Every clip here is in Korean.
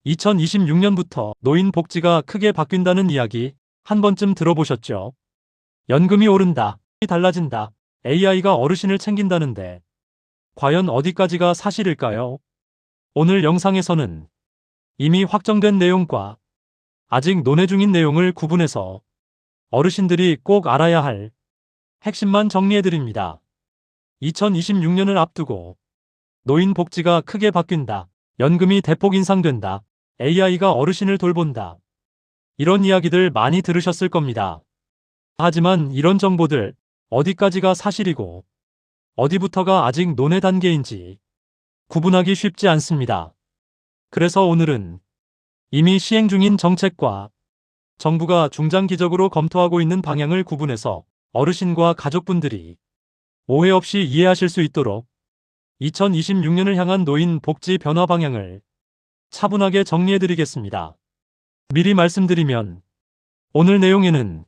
2026년부터 노인 복지가 크게 바뀐다는 이야기 한 번쯤 들어보셨죠? 연금이 오른다, 달라진다, AI가 어르신을 챙긴다는데 과연 어디까지가 사실일까요? 오늘 영상에서는 이미 확정된 내용과 아직 논의 중인 내용을 구분해서 어르신들이 꼭 알아야 할 핵심만 정리해드립니다. 2026년을 앞두고 노인 복지가 크게 바뀐다, 연금이 대폭 인상된다, AI가 어르신을 돌본다. 이런 이야기들 많이 들으셨을 겁니다. 하지만 이런 정보들 어디까지가 사실이고 어디부터가 아직 논의 단계인지 구분하기 쉽지 않습니다. 그래서 오늘은 이미 시행 중인 정책과 정부가 중장기적으로 검토하고 있는 방향을 구분해서 어르신과 가족분들이 오해 없이 이해하실 수 있도록 2026년을 향한 노인 복지 변화 방향을 차분하게 정리해드리겠습니다. 미리 말씀드리면 오늘 내용에는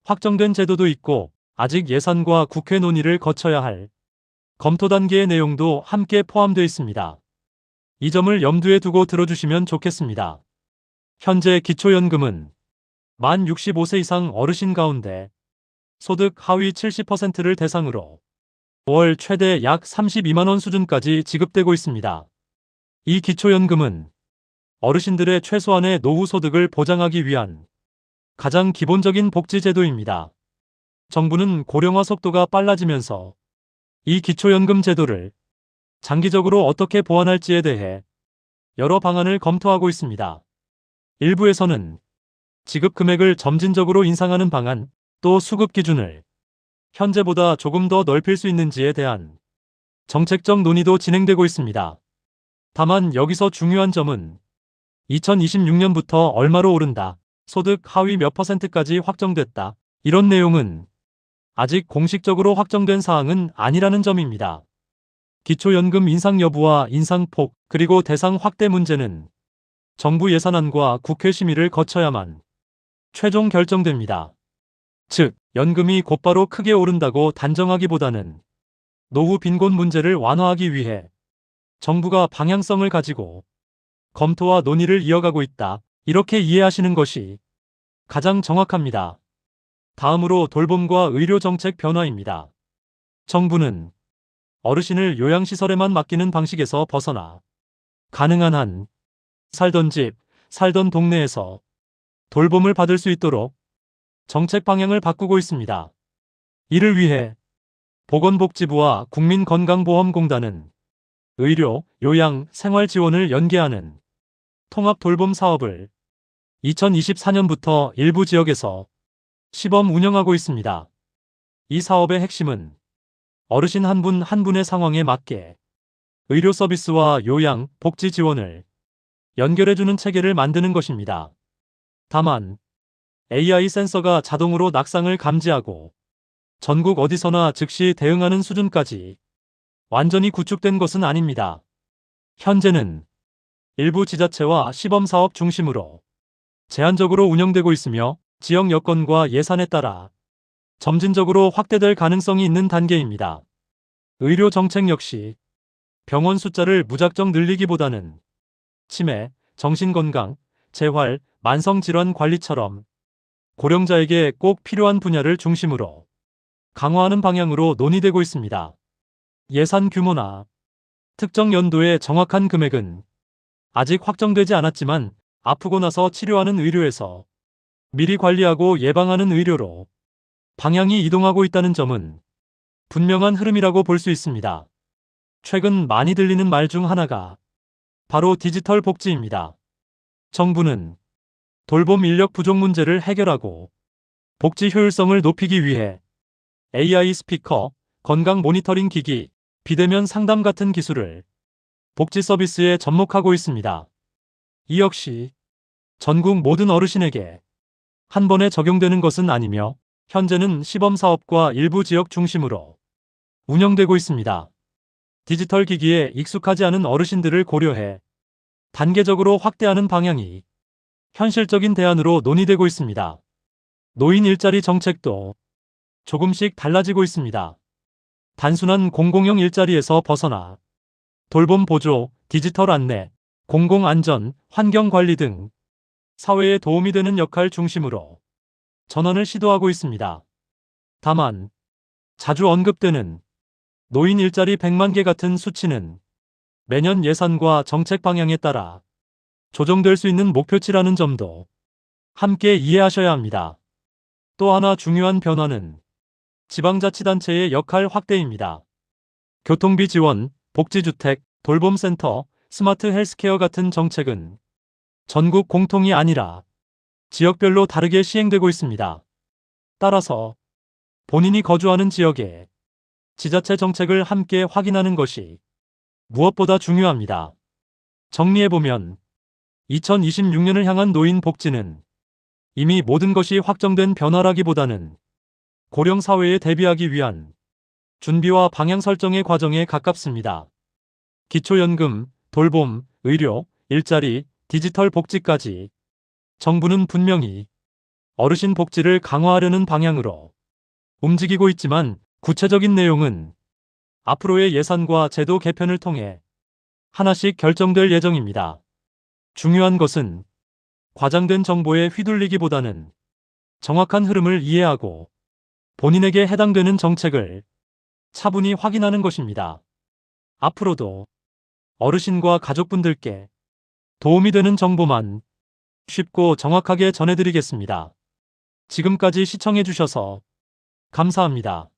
확정된 제도도 있고 아직 예산과 국회 논의를 거쳐야 할 검토 단계의 내용도 함께 포함되어 있습니다. 이 점을 염두에 두고 들어주시면 좋겠습니다. 현재 기초연금은 만 65세 이상 어르신 가운데 소득 하위 70%를 대상으로 월 최대 약 32만원 수준까지 지급되고 있습니다. 이 기초연금은 어르신들의 최소한의 노후 소득을 보장하기 위한 가장 기본적인 복지제도입니다. 정부는 고령화 속도가 빨라지면서 이 기초연금 제도를 장기적으로 어떻게 보완할지에 대해 여러 방안을 검토하고 있습니다. 일부에서는 지급 금액을 점진적으로 인상하는 방안, 또 수급 기준을 현재보다 조금 더 넓힐 수 있는지에 대한 정책적 논의도 진행되고 있습니다. 다만 여기서 중요한 점은 2026년부터 얼마로 오른다, 소득 하위 몇 %까지 확정됐다, 이런 내용은 아직 공식적으로 확정된 사항은 아니라는 점입니다. 기초연금 인상 여부와 인상폭, 그리고 대상 확대 문제는 정부 예산안과 국회 심의를 거쳐야만 최종 결정됩니다. 즉, 연금이 곧바로 크게 오른다고 단정하기보다는 노후 빈곤 문제를 완화하기 위해 정부가 방향성을 가지고 검토와 논의를 이어가고 있다, 이렇게 이해하시는 것이 가장 정확합니다. 다음으로 돌봄과 의료정책 변화입니다. 정부는 어르신을 요양시설에만 맡기는 방식에서 벗어나 가능한 한 살던 집, 살던 동네에서 돌봄을 받을 수 있도록 정책 방향을 바꾸고 있습니다. 이를 위해 보건복지부와 국민건강보험공단은 의료, 요양, 생활 지원을 연계하는 통합 돌봄 사업을 2024년부터 일부 지역에서 시범 운영하고 있습니다. 이 사업의 핵심은 어르신 한 분 한 분의 상황에 맞게 의료 서비스와 요양, 복지 지원을 연결해주는 체계를 만드는 것입니다. 다만 AI 센서가 자동으로 낙상을 감지하고 전국 어디서나 즉시 대응하는 수준까지 완전히 구축된 것은 아닙니다. 현재는 일부 지자체와 시범사업 중심으로 제한적으로 운영되고 있으며 지역 여건과 예산에 따라 점진적으로 확대될 가능성이 있는 단계입니다. 의료 정책 역시 병원 숫자를 무작정 늘리기보다는 치매, 정신건강, 재활, 만성질환 관리처럼 고령자에게 꼭 필요한 분야를 중심으로 강화하는 방향으로 논의되고 있습니다. 예산 규모나 특정 연도의 정확한 금액은 아직 확정되지 않았지만 아프고 나서 치료하는 의료에서 미리 관리하고 예방하는 의료로 방향이 이동하고 있다는 점은 분명한 흐름이라고 볼 수 있습니다. 최근 많이 들리는 말 중 하나가 바로 디지털 복지입니다. 정부는 돌봄 인력 부족 문제를 해결하고 복지 효율성을 높이기 위해 AI 스피커, 건강 모니터링 기기, 비대면 상담 같은 기술을 복지 서비스에 접목하고 있습니다. 이 역시 전국 모든 어르신에게 한 번에 적용되는 것은 아니며 현재는 시범사업과 일부 지역 중심으로 운영되고 있습니다. 디지털 기기에 익숙하지 않은 어르신들을 고려해 단계적으로 확대하는 방향이 현실적인 대안으로 논의되고 있습니다. 노인 일자리 정책도 조금씩 달라지고 있습니다. 단순한 공공형 일자리에서 벗어나 돌봄 보조, 디지털 안내, 공공안전, 환경관리 등 사회에 도움이 되는 역할 중심으로 전환을 시도하고 있습니다. 다만 자주 언급되는 노인 일자리 100만 개 같은 수치는 매년 예산과 정책 방향에 따라 조정될 수 있는 목표치라는 점도 함께 이해하셔야 합니다. 또 하나 중요한 변화는 지방자치단체의 역할 확대입니다. 교통비 지원, 복지주택, 돌봄센터, 스마트 헬스케어 같은 정책은 전국 공통이 아니라 지역별로 다르게 시행되고 있습니다. 따라서 본인이 거주하는 지역의 지자체 정책을 함께 확인하는 것이 무엇보다 중요합니다. 정리해보면 2026년을 향한 노인 복지는 이미 모든 것이 확정된 변화라기보다는 고령 사회에 대비하기 위한 준비와 방향 설정의 과정에 가깝습니다. 기초연금, 돌봄, 의료, 일자리, 디지털 복지까지 정부는 분명히 어르신 복지를 강화하려는 방향으로 움직이고 있지만 구체적인 내용은 앞으로의 예산과 제도 개편을 통해 하나씩 결정될 예정입니다. 중요한 것은 과장된 정보에 휘둘리기보다는 정확한 흐름을 이해하고 본인에게 해당되는 정책을 차분히 확인하는 것입니다. 앞으로도 어르신과 가족분들께 도움이 되는 정보만 쉽고 정확하게 전해드리겠습니다. 지금까지 시청해주셔서 감사합니다.